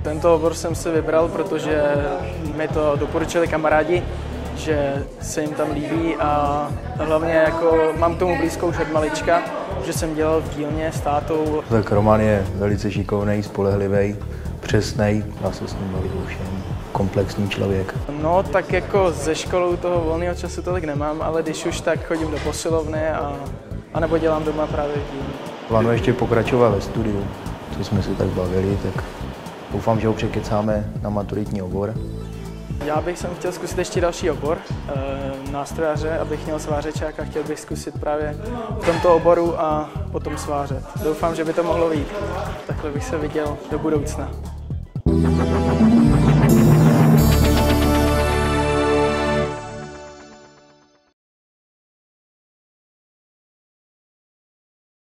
Tento obor jsem si vybral, protože mi to doporučili kamarádi, že se jim tam líbí a hlavně jako mám k tomu blízko už od malička, že jsem dělal v dílně s tátou. Tak Roman je velice šikovný, spolehlivý, přesnej, dá se s ním bavit o všem. Komplexní člověk. No tak jako ze školou toho volného času tolik nemám, ale když už tak chodím do posilovny a nebo dělám doma právě v dílně. Plánuji ještě pokračovat ve studiu, co jsme se tak bavili, tak doufám, že ho překecáme na maturitní obor. Já bych sem chtěl zkusit ještě další obor, nástrojaře, abych měl svářečák a chtěl bych zkusit právě v tomto oboru a potom svářet. Doufám, že by to mohlo vyjít. Takhle bych se viděl do budoucna.